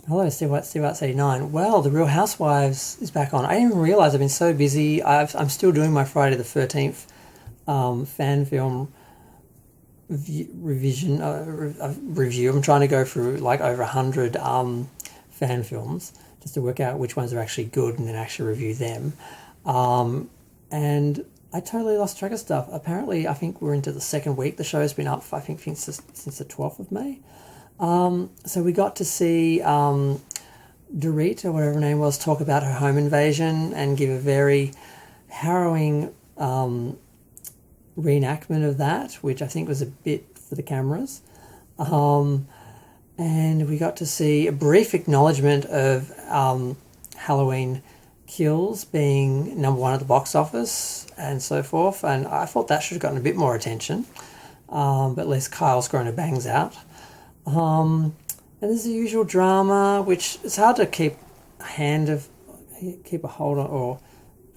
Hello, Steve Arts 89. Well, The Real Housewives is back on. I didn't even realise I've been so busy. I'm still doing my Friday the 13th fan film review. I'm trying to go through like over 100 fan films just to work out which ones are actually good and then actually review them. And I totally lost track of stuff. Apparently, I think we're into the second week. The show's been up, I think, since the 12th of May. So we got to see Dorit, or whatever her name was, talk about her home invasion and give a very harrowing reenactment of that, which I think was a bit for the cameras. And we got to see a brief acknowledgement of Halloween Kills being number one at the box office and so forth. And I thought that should have gotten a bit more attention. But at least Kyle's grown her bangs out. And there's the usual drama, which it's hard to keep a hold on or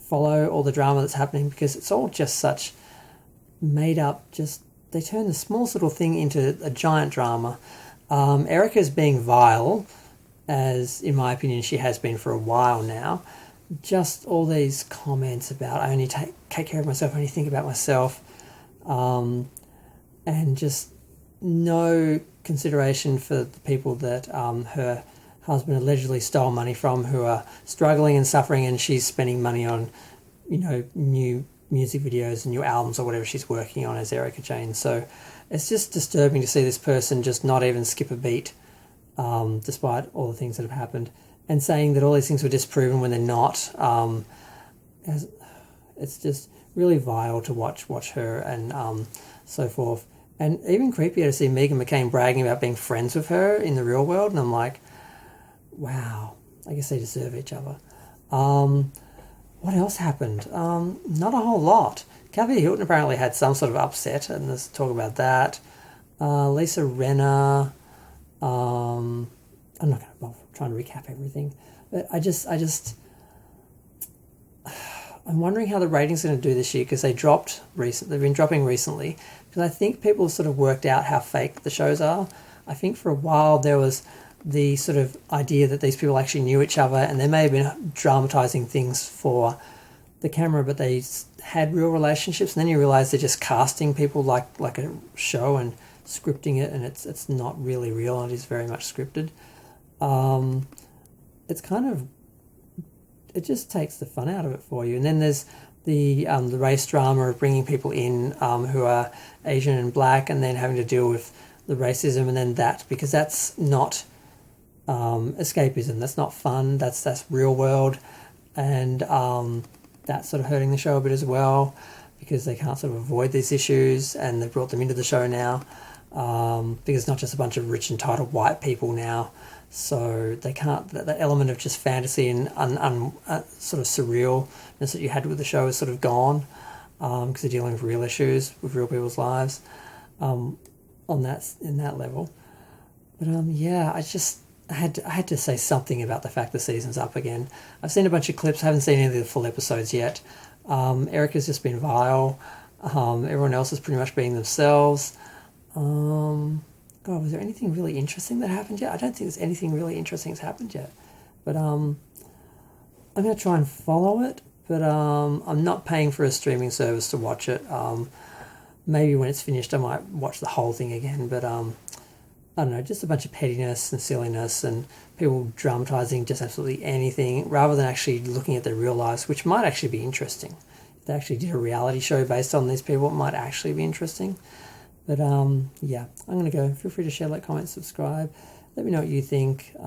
follow all the drama that's happening because it's all just such made up. Just they turn the smallest little thing into a giant drama. Erica's being vile, as in my opinion she has been for a while now. Just all these comments about I only take care of myself, I only think about myself, and just no consideration for the people that her husband allegedly stole money from, who are struggling and suffering, and she's spending money on, new music videos and new albums or whatever she's working on as Erica Jane. So it's just disturbing to see this person just not even skip a beat, despite all the things that have happened, and saying that all these things were disproven when they're not. It's just really vile to watch her and so forth. And even creepier to see Megan McCain bragging about being friends with her in the real world. And I'm like, wow, I guess they deserve each other. What else happened? Not a whole lot. Kathy Hilton apparently had some sort of upset, and let's talk about that. Lisa Renner. I'm not going to bother trying to recap everything. But I'm wondering how the ratings are going to do this year because they've been dropping recently. Because I think people have sort of worked out how fake the shows are. I think for a while there was the sort of idea that these people actually knew each other and they may have been dramatizing things for the camera, but they had real relationships. And then you realize they're just casting people like a show and scripting it, and it's not really real. It is very much scripted. It's kind of, it just takes the fun out of it for you. And then there's the race drama of bringing people in who are Asian and black, and then having to deal with the racism, and then that, because that's not escapism, that's not fun, that's real world, and that's sort of hurting the show a bit as well, because they can't sort of avoid these issues, and they've brought them into the show now, because it's not just a bunch of rich entitled white people now. So they can't, that element of just fantasy and sort of surrealness that you had with the show is sort of gone, because they're dealing with real issues, with real people's lives, in that level. But yeah, I had to say something about the fact the season's up again. I've seen a bunch of clips, haven't seen any of the full episodes yet. Erica's just been vile. Everyone else is pretty much being themselves. God, was there anything really interesting that happened yet? I don't think there's anything really interesting that's happened yet. But I'm going to try and follow it, but I'm not paying for a streaming service to watch it. Maybe when it's finished I might watch the whole thing again, but I don't know, just a bunch of pettiness and silliness and people dramatising just absolutely anything rather than actually looking at their real lives, which might actually be interesting. If they actually did a reality show based on these people, it might actually be interesting. But yeah, I'm going to go. Feel free to share, like, comment, subscribe. Let me know what you think. I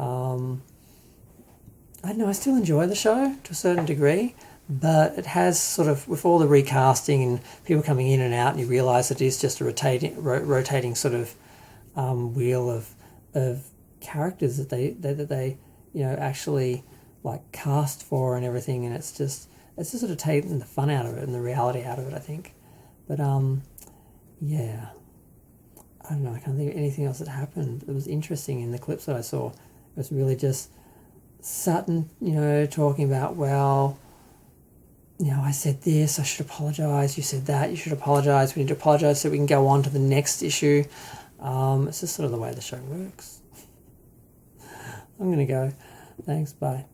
don't know, I still enjoy the show to a certain degree, but it has sort of, with all the recasting and people coming in and out, and you realise it is just a rotating sort of wheel of characters that they actually like cast for and everything, and it's just sort of taking the fun out of it and the reality out of it, I think. But yeah, I don't know, I can't think of anything else that happened that was interesting in the clips that I saw. It was really just Sutton, talking about, well, I said this, I should apologise, you said that, you should apologise, we need to apologise so we can go on to the next issue. It's just sort of the way the show works. I'm going to go. Thanks. Bye.